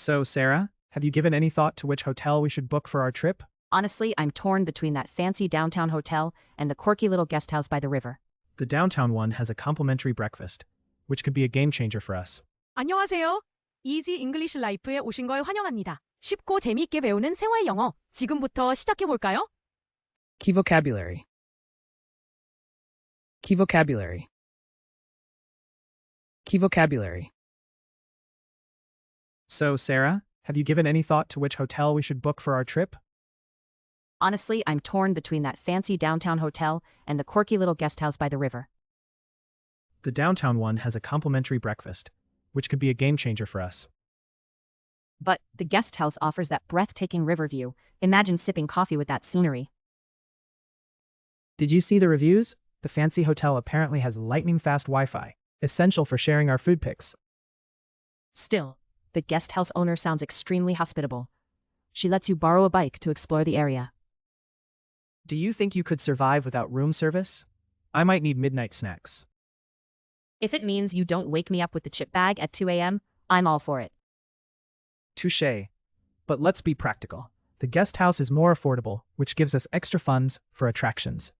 So, Sarah, have you given any thought to which hotel we should book for our trip? Honestly, I'm torn between that fancy downtown hotel and the quirky little guest house by the river. The downtown one has a complimentary breakfast, which could be a game changer for us. 안녕하세요. 이지 잉글리시 라이프에 오신 걸 환영합니다. 쉽고 재미있게 배우는 생활 영어. 지금부터 시작해 볼까요? Key vocabulary. Key vocabulary. Key vocabulary. So, Sarah, have you given any thought to which hotel we should book for our trip? Honestly, I'm torn between that fancy downtown hotel and the quirky little guest house by the river. The downtown one has a complimentary breakfast, which could be a game changer for us. But the guest house offers that breathtaking river view. Imagine sipping coffee with that scenery. Did you see the reviews? The fancy hotel apparently has lightning-fast Wi-Fi, essential for sharing our food pics. Still, the guest house owner sounds extremely hospitable. She lets you borrow a bike to explore the area. Do you think you could survive without room service? I might need midnight snacks. If it means you don't wake me up with the chip bag at 2 a.m., I'm all for it. Touché. But let's be practical. The guest house is more affordable, which gives us extra funds for attractions.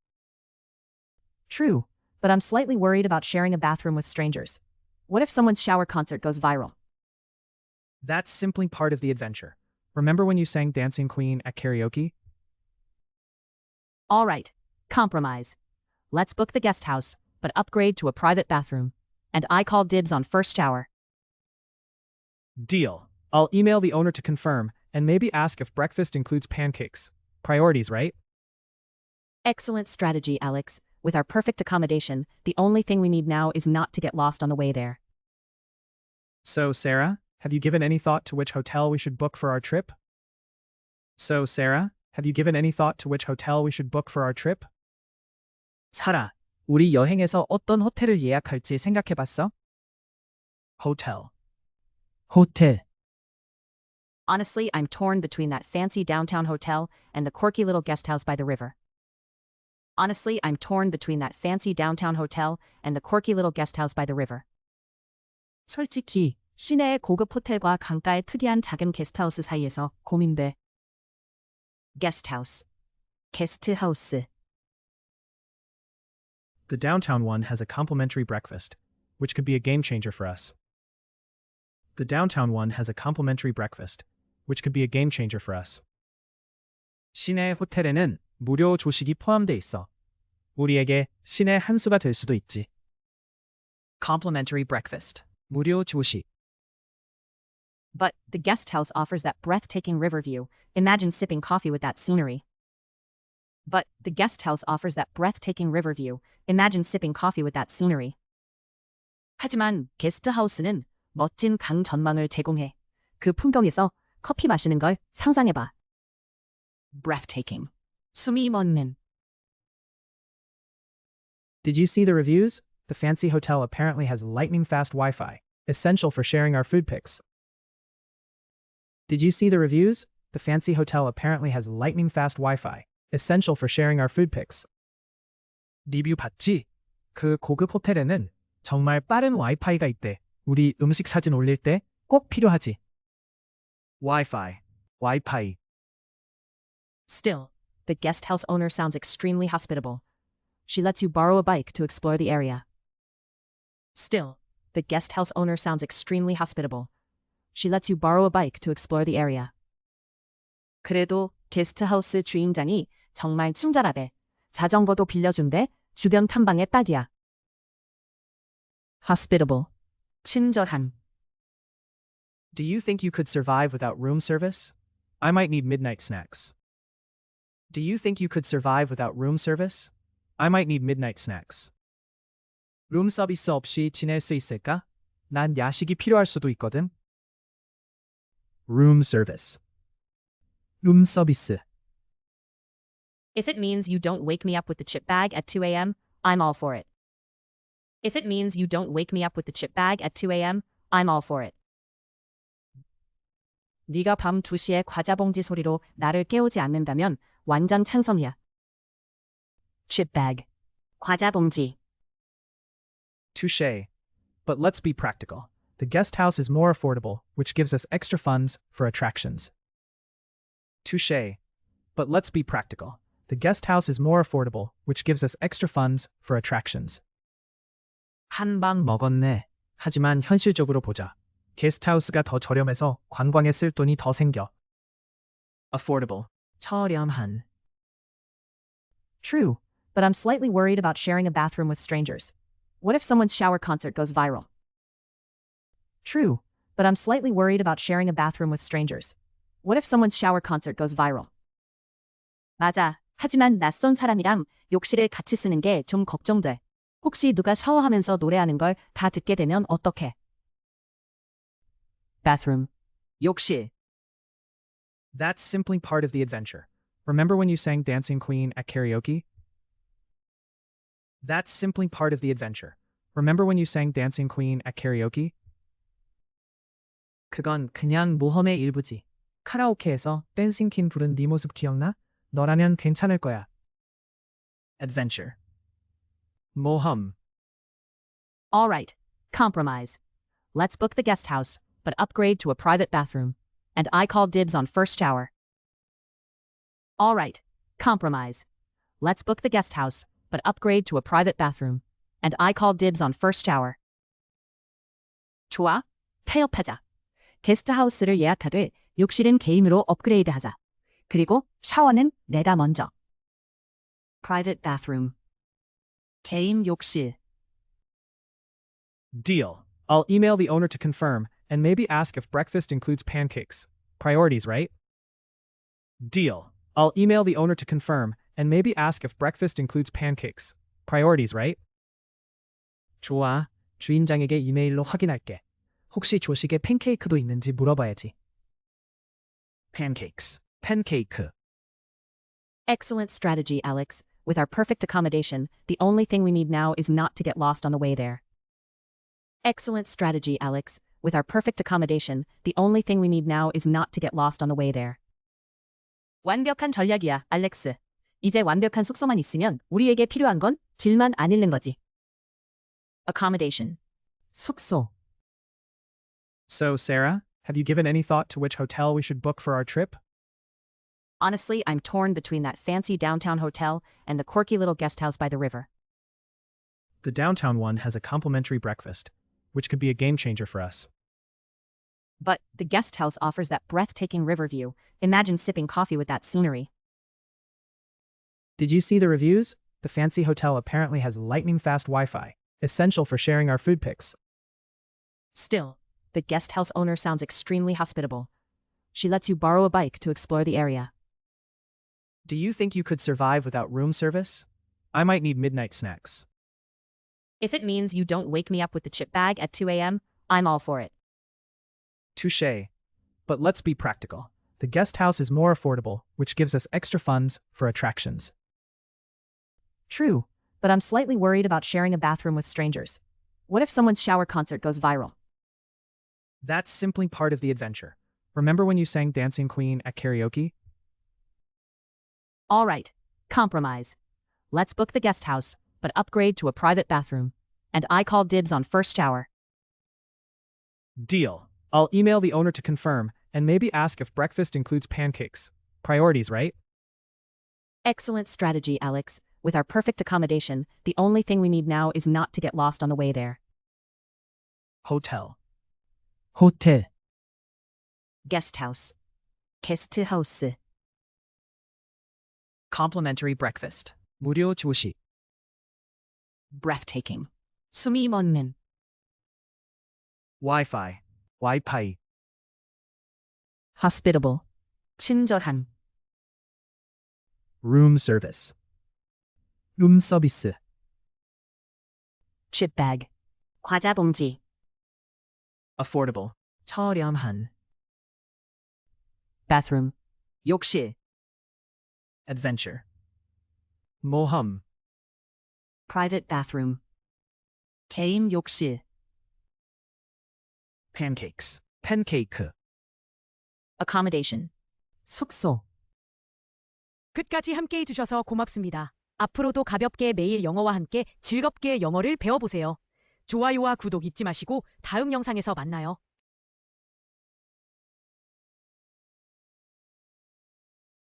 True, but I'm slightly worried about sharing a bathroom with strangers. What if someone's shower concert goes viral? That's simply part of the adventure. Remember when you sang Dancing Queen at karaoke? All right, compromise. Let's book the guest house, but upgrade to a private bathroom. And I call dibs on first shower. Deal. I'll email the owner to confirm, and maybe ask if breakfast includes pancakes. Priorities, right? Excellent strategy, Alex. With our perfect accommodation, the only thing we need now is not to get lost on the way there. So, Sarah, have you given any thought to which hotel we should book for our trip? So, Sarah, have you given any thought to which hotel we should book for our trip? 사라, 우리 여행에서 어떤 호텔을 예약할지 생각해봤어? Hotel. 호텔. Honestly, I'm torn between that fancy downtown hotel and the quirky little guest house by the river. Honestly, I'm torn between that fancy downtown hotel and the quirky little guest house by the river. 솔직히 시내의 고급 호텔과 강가의 특이한 작은 게스트하우스 사이에서 고민돼. 게스트하우스. 게스트하우스. The downtown one has a complimentary breakfast, which could be a game changer for us. The downtown one has a complimentary breakfast, which could be a game changer for us. 시내 호텔에는 무료 조식이 포함돼 있어. 우리에게 신의 한 수가 될 수도 있지. Complimentary breakfast. 무료 조식. But the guest house offers that breathtaking river view. Imagine sipping coffee with that scenery. But the guest house offers that breathtaking river view. Imagine sipping coffee with that scenery. 하지만 게스트하우스는 멋진 강 전망을 제공해. 그 풍경에서 커피 마시는 걸 상상해봐. Breathtaking. 숨이 멎는. Did you see the reviews? The fancy hotel apparently has lightning-fast Wi-Fi, essential for sharing our food pics. Did you see the reviews? The fancy hotel apparently has lightning-fast Wi-Fi, essential for sharing our food pics. 리뷰 봤지? 그 고급 호텔에는 정말 빠른 와이파이가 있대. 우리 음식 사진 올릴 때 꼭 필요하지. Wi-Fi. 와이파이. Still, the guest house owner sounds extremely hospitable. She lets you borrow a bike to explore the area. Still, the guest house owner sounds extremely hospitable. She lets you borrow a bike to explore the area. 그래도 게스트하우스 주인장이 정말 친절하대. 자전거도 빌려준대. 주변 탐방에 딱이야. Hospitable. 친절한. Do you think you could survive without room service? I might need midnight snacks. Do you think you could survive without room service? I might need midnight snacks. 룸 서비스 없이 지낼 수 있을까? 난 야식이 필요할 수도 있거든. Room service. 룸 서비스. If it means you don't wake me up with the chip bag at 2 a.m., I'm all for it. If it means you don't wake me up with the chip bag at 2 a.m., I'm all for it. 네가 밤 2시에 과자 봉지 소리로 나를 깨우지 않는다면 완전 찬성이야. Chip bag. 과자 봉지. Touché. But let's be practical. The guest house is more affordable, which gives us extra funds for attractions. Touché. But let's be practical. The guest house is more affordable, which gives us extra funds for attractions. 한 방 먹었네. 하지만 현실적으로 보자. 게스트하우스가 더 저렴해서 관광에 쓸 돈이 더 생겨. Affordable. 저렴한. True, but I'm slightly worried about sharing a bathroom with strangers. What if someone's shower concert goes viral? True, but I'm slightly worried about sharing a bathroom with strangers. What if someone's shower concert goes viral? 맞아. 하지만 낯선 사람이랑 욕실을 같이 쓰는 게 좀 걱정돼. 혹시 누가 샤워하면서 노래하는 걸 다 듣게 되면 어떡해? Bathroom. 욕실. That's simply part of the adventure. Remember when you sang Dancing Queen at karaoke? That's simply part of the adventure. Remember when you sang Dancing Queen at karaoke? 그건 그냥 모험의 일부지. 카라오케에서 댄싱 퀸 부른 네 모습 기억나? 너라면 괜찮을 거야. Adventure. 모험. All right. Compromise. Let's book the guest house, but upgrade to a private bathroom. And I call dibs on first shower. All right. Compromise. Let's book the guest house, but upgrade to a private bathroom. And I call dibs on first shower. 좋아. 타협하자. 게스트하우스를 예약하되 욕실은 개인으로 업그레이드하자. 그리고 샤워는 내가 먼저. Private bathroom. 개인 욕실. Deal. I'll email the owner to confirm and maybe ask if breakfast includes pancakes. Priorities, right? Deal. I'll email the owner to confirm and maybe ask if breakfast includes pancakes. Priorities, right? 좋아. 주인장에게 이메일로 확인할게. 혹시 조식에 팬케이크도 있는지 물어봐야지. Pancakes. 팬케이크. Excellent strategy, Alex. With our perfect accommodation, the only thing we need now is not to get lost on the way there. Excellent strategy, Alex. With our perfect accommodation, the only thing we need now is not to get lost on the way there. 완벽한 전략이야, 알렉스. 이제 완벽한 숙소만 있으면 우리에게 필요한 건 길만 안 잃는 거지. Accommodation. 숙소. So, Sarah, have you given any thought to which hotel we should book for our trip? Honestly, I'm torn between that fancy downtown hotel and the quirky little guest house by the river. The downtown one has a complimentary breakfast, which could be a game changer for us. But the guest house offers that breathtaking river view. Imagine sipping coffee with that scenery. Did you see the reviews? The fancy hotel apparently has lightning-fast Wi-Fi, essential for sharing our food pics. Still, the guest house owner sounds extremely hospitable. She lets you borrow a bike to explore the area. Do you think you could survive without room service? I might need midnight snacks. If it means you don't wake me up with the chip bag at 2 a.m., I'm all for it. Touché. But let's be practical. The guest house is more affordable, which gives us extra funds for attractions. True, but I'm slightly worried about sharing a bathroom with strangers. What if someone's shower concert goes viral? That's simply part of the adventure. Remember when you sang Dancing Queen at karaoke? All right. Compromise. Let's book the guest house, but upgrade to a private bathroom. And I call dibs on first shower. Deal. I'll email the owner to confirm and maybe ask if breakfast includes pancakes. Priorities, right? Excellent strategy, Alex. With our perfect accommodation, the only thing we need now is not to get lost on the way there. Hotel. 호텔. Guest house. 게스트하우스. Complimentary breakfast. 무료 조식. Breathtaking. 숨이 멎는. Wi-Fi. 와이파이. Hospitable. 친절한. Room service. 룸 서비스. Chip bag. 과자 봉지. Affordable. 저렴한. Bathroom. 욕실. Adventure. 모험. Private bathroom. 개인 욕실. Pancakes. 팬케이크. Accommodation. 숙소. 끝까지 함께해 주셔서 고맙습니다. 앞으로도 가볍게 매일 영어와 함께 즐겁게 영어를 배워보세요. 좋아요와 구독 잊지 마시고 다음 영상에서 만나요.